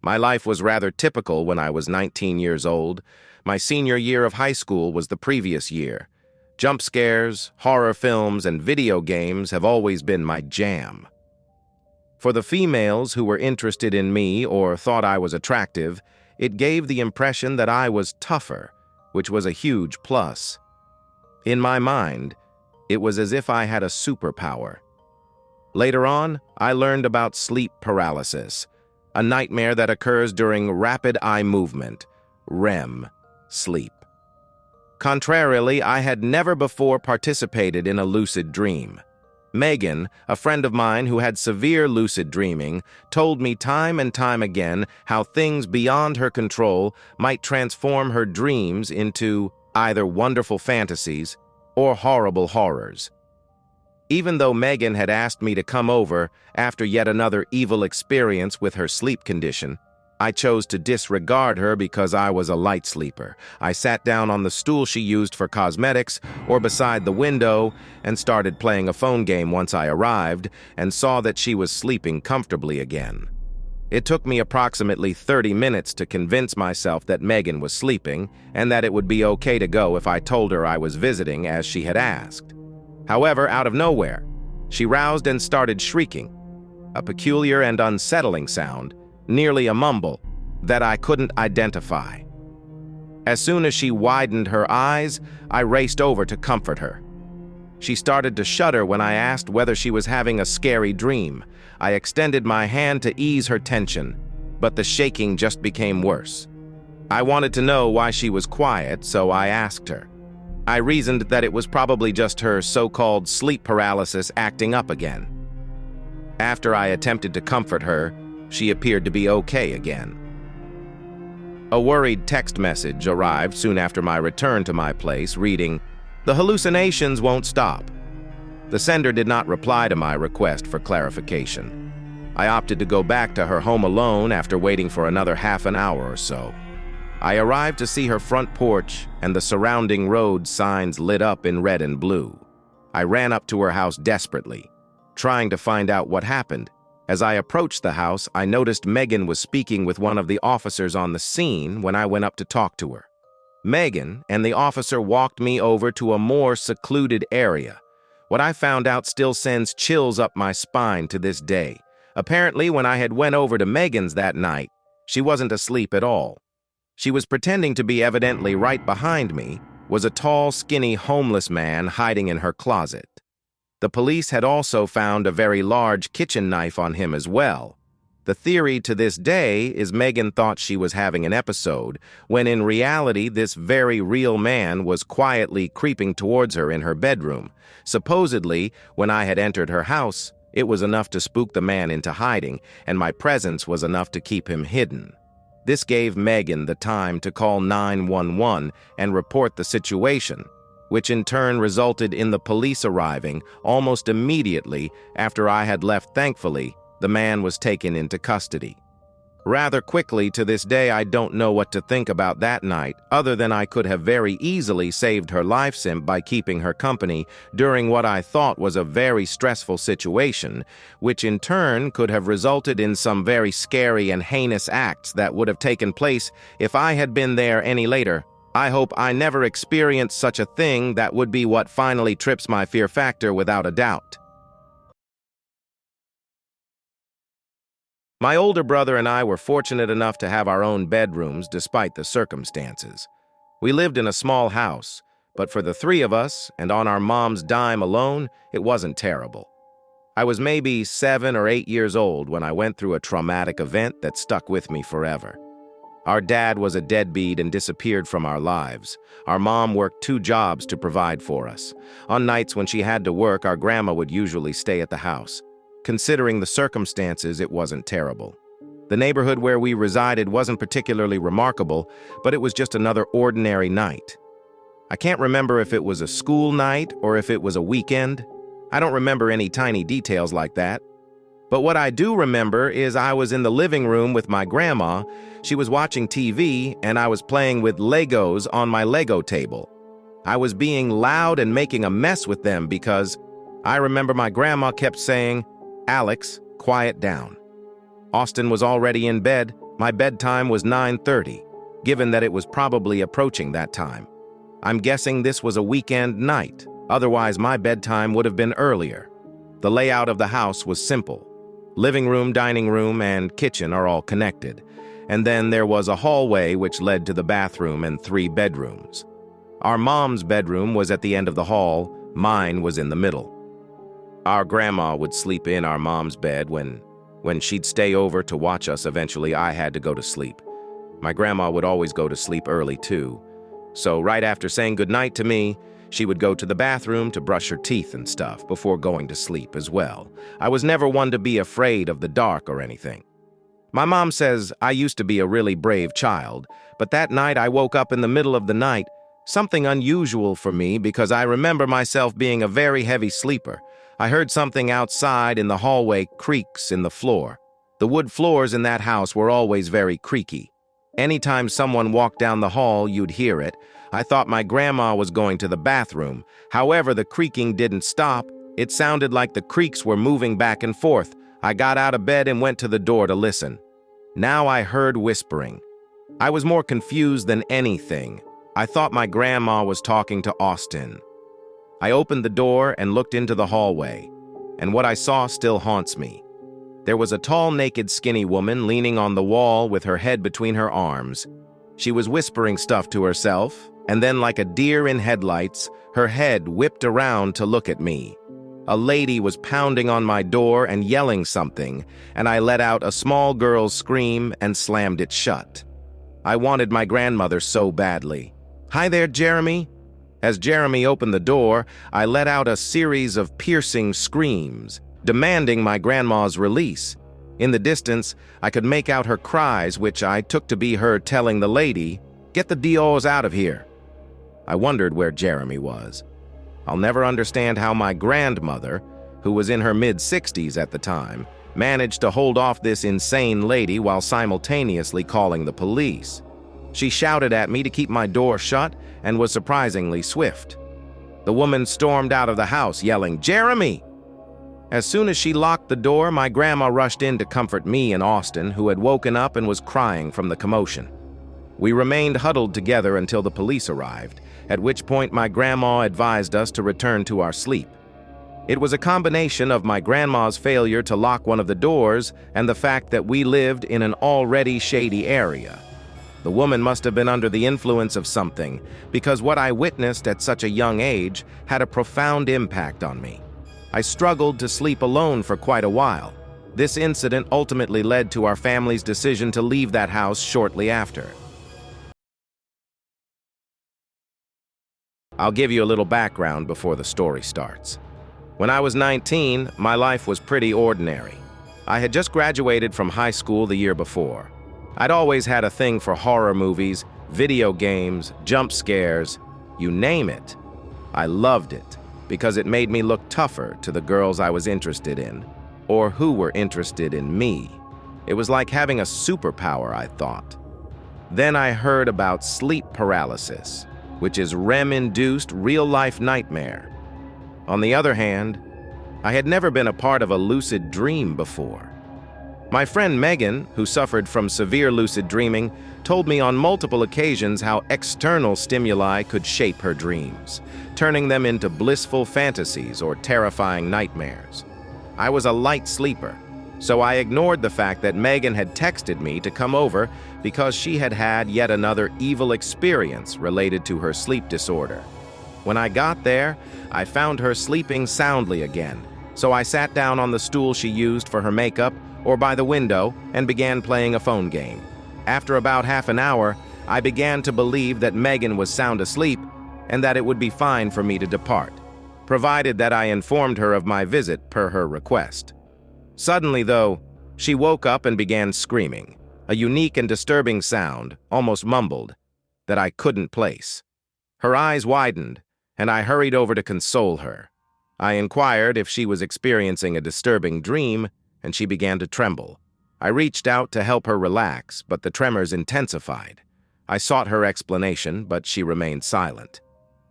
My life was rather typical when I was 19 years old. My senior year of high school was the previous year. Jump scares, horror films, and video games have always been my jam. For the females who were interested in me or thought I was attractive, it gave the impression that I was tougher, which was a huge plus. In my mind, it was as if I had a superpower. Later on, I learned about sleep paralysis, a nightmare that occurs during rapid eye movement, REM, sleep. Contrarily, I had never before participated in a lucid dream. Megan, a friend of mine who had severe lucid dreaming, told me time and time again how things beyond her control might transform her dreams into either wonderful fantasies or horrible horrors. Even though Megan had asked me to come over after yet another evil experience with her sleep condition, I chose to disregard her because I was a light sleeper. I sat down on the stool she used for cosmetics or beside the window and started playing a phone game once I arrived and saw that she was sleeping comfortably again. It took me approximately 30 minutes to convince myself that Megan was sleeping and that it would be okay to go if I told her I was visiting as she had asked. However, out of nowhere, she roused and started shrieking, a peculiar and unsettling sound, nearly a mumble, that I couldn't identify. As soon as she widened her eyes, I raced over to comfort her. She started to shudder when I asked whether she was having a scary dream. I extended my hand to ease her tension, but the shaking just became worse. I wanted to know why she was quiet, so I asked her. I reasoned that it was probably just her so-called sleep paralysis acting up again. After I attempted to comfort her, she appeared to be okay again. A worried text message arrived soon after my return to my place, reading, "The hallucinations won't stop." The sender did not reply to my request for clarification. I opted to go back to her home alone after waiting for another half an hour or so. I arrived to see her front porch and the surrounding road signs lit up in red and blue. I ran up to her house desperately, trying to find out what happened. As I approached the house, I noticed Megan was speaking with one of the officers on the scene when I went up to talk to her. Megan and the officer walked me over to a more secluded area. What I found out still sends chills up my spine to this day. Apparently, when I had went over to Megan's that night, she wasn't asleep at all. She was pretending to be evidently right behind me, was a tall, skinny, homeless man hiding in her closet. The police had also found a very large kitchen knife on him as well. The theory to this day is Megan thought she was having an episode, when in reality this very real man was quietly creeping towards her in her bedroom. Supposedly, when I had entered her house, it was enough to spook the man into hiding, and my presence was enough to keep him hidden. This gave Megan the time to call 911 and report the situation, which in turn resulted in the police arriving almost immediately after I had left. Thankfully, the man was taken into custody. Rather quickly, to this day, I don't know what to think about that night, other than I could have very easily saved her life by keeping her company during what I thought was a very stressful situation, which in turn could have resulted in some very scary and heinous acts that would have taken place if I had been there any later. I hope I never experienced such a thing. That would be what finally trips my fear factor without a doubt. My older brother and I were fortunate enough to have our own bedrooms despite the circumstances. We lived in a small house, but for the three of us, and on our mom's dime alone, it wasn't terrible. I was maybe 7 or 8 years old when I went through a traumatic event that stuck with me forever. Our dad was a deadbeat and disappeared from our lives. Our mom worked 2 jobs to provide for us. On nights when she had to work, our grandma would usually stay at the house. Considering the circumstances, it wasn't terrible. The neighborhood where we resided wasn't particularly remarkable, but it was just another ordinary night. I can't remember if it was a school night or if it was a weekend. I don't remember any tiny details like that. But what I do remember is I was in the living room with my grandma. She was watching TV, and I was playing with Legos on my Lego table. I was being loud and making a mess with them because I remember my grandma kept saying, "Alex, quiet down." Austin was already in bed, My bedtime was 9:30, given that it was probably approaching that time. I'm guessing this was a weekend night, otherwise my bedtime would have been earlier. The layout of the house was simple. Living room, dining room, and kitchen are all connected, and then there was a hallway which led to the bathroom and 3 bedrooms. Our mom's bedroom was at the end of the hall, mine was in the middle. Our grandma would sleep in our mom's bed when she'd stay over to watch us. Eventually, I had to go to sleep. My grandma would always go to sleep early too, so right after saying goodnight to me, she would go to the bathroom to brush her teeth and stuff before going to sleep as well. I was never one to be afraid of the dark or anything. My mom says I used to be a really brave child, but that night I woke up in the middle of the night, something unusual for me because I remember myself being a very heavy sleeper. I heard something outside in the hallway creaks in the floor. The wood floors in that house were always very creaky. Anytime someone walked down the hall, you'd hear it. I thought my grandma was going to the bathroom. However, the creaking didn't stop. It sounded like the creaks were moving back and forth. I got out of bed and went to the door to listen. Now I heard whispering. I was more confused than anything. I thought my grandma was talking to Austin. I opened the door and looked into the hallway, and what I saw still haunts me. There was a tall, naked, skinny woman leaning on the wall with her head between her arms. She was whispering stuff to herself, and then like a deer in headlights, her head whipped around to look at me. A lady was pounding on my door and yelling something, and I let out a small girl's scream and slammed it shut. I wanted my grandmother so badly. "Hi there, Jeremy." As Jeremy opened the door, I let out a series of piercing screams, demanding my grandma's release. In the distance, I could make out her cries, which I took to be her telling the lady, "Get the Dios out of here." I wondered where Jeremy was. I'll never understand how my grandmother, who was in her mid-60s at the time, managed to hold off this insane lady while simultaneously calling the police. She shouted at me to keep my door shut and was surprisingly swift. The woman stormed out of the house, yelling, "Jeremy!" As soon as she locked the door, my grandma rushed in to comfort me and Austin, who had woken up and was crying from the commotion. We remained huddled together until the police arrived, at which point my grandma advised us to return to our sleep. It was a combination of my grandma's failure to lock one of the doors and the fact that we lived in an already shady area. The woman must have been under the influence of something, because what I witnessed at such a young age had a profound impact on me. I struggled to sleep alone for quite a while. This incident ultimately led to our family's decision to leave that house shortly after. I'll give you a little background before the story starts. When I was 19, my life was pretty ordinary. I had just graduated from high school the year before. I'd always had a thing for horror movies, video games, jump scares, you name it. I loved it because it made me look tougher to the girls I was interested in, or who were interested in me. It was like having a superpower, I thought. Then I heard about sleep paralysis, which is REM-induced real-life nightmare. On the other hand, I had never been a part of a lucid dream before. My friend Megan, who suffered from severe lucid dreaming, told me on multiple occasions how external stimuli could shape her dreams, turning them into blissful fantasies or terrifying nightmares. I was a light sleeper, so I ignored the fact that Megan had texted me to come over because she had had yet another evil experience related to her sleep disorder. When I got there, I found her sleeping soundly again, so I sat down on the stool she used for her makeup or by the window and began playing a phone game. After about half an hour, I began to believe that Megan was sound asleep and that it would be fine for me to depart, provided that I informed her of my visit per her request. Suddenly, though, she woke up and began screaming, a unique and disturbing sound, almost mumbled, that I couldn't place. Her eyes widened, and I hurried over to console her. I inquired if she was experiencing a disturbing dream, and she began to tremble. I reached out to help her relax, but the tremors intensified. I sought her explanation, but she remained silent.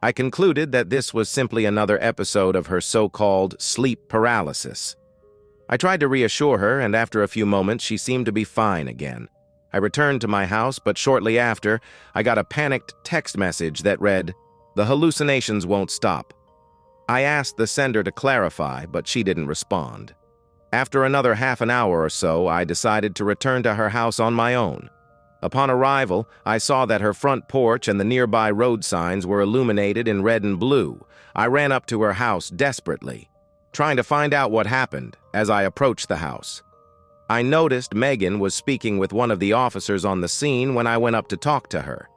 I concluded that this was simply another episode of her so-called sleep paralysis. I tried to reassure her, and after a few moments, she seemed to be fine again. I returned to my house, but shortly after, I got a panicked text message that read, "The hallucinations won't stop." I asked the sender to clarify, but she didn't respond. After another half an hour or so, I decided to return to her house on my own. Upon arrival, I saw that her front porch and the nearby road signs were illuminated in red and blue. I ran up to her house desperately, trying to find out what happened as I approached the house. I noticed Megan was speaking with one of the officers on the scene when I went up to talk to her.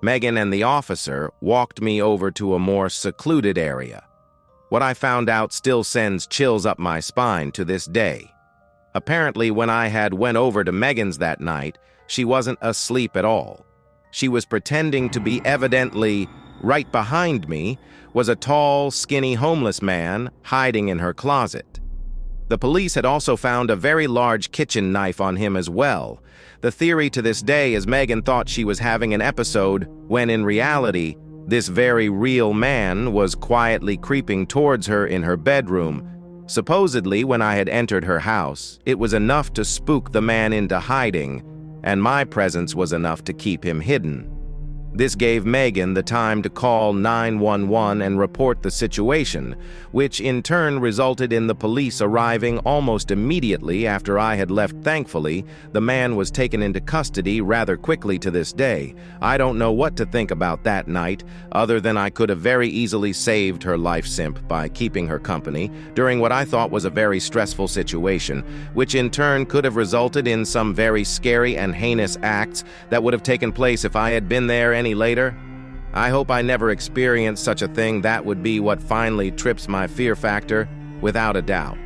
Megan and the officer walked me over to a more secluded area. What I found out still sends chills up my spine to this day. Apparently, when I had went over to Megan's that night, she wasn't asleep at all. She was pretending to be evidently right behind me was a tall, skinny homeless man hiding in her closet. The police had also found a very large kitchen knife on him as well. The theory to this day is Megan thought she was having an episode when in reality, this very real man was quietly creeping towards her in her bedroom. Supposedly, when I had entered her house, it was enough to spook the man into hiding, and my presence was enough to keep him hidden. This gave Megan the time to call 911 and report the situation, which in turn resulted in the police arriving almost immediately after I had left. Thankfully, the man was taken into custody rather quickly to this day. I don't know what to think about that night, other than I could have very easily saved her life simp by keeping her company during what I thought was a very stressful situation, which in turn could have resulted in some very scary and heinous acts that would have taken place if I had been there any later. I hope I never experienced such a thing. That would be what finally trips my fear factor, without a doubt.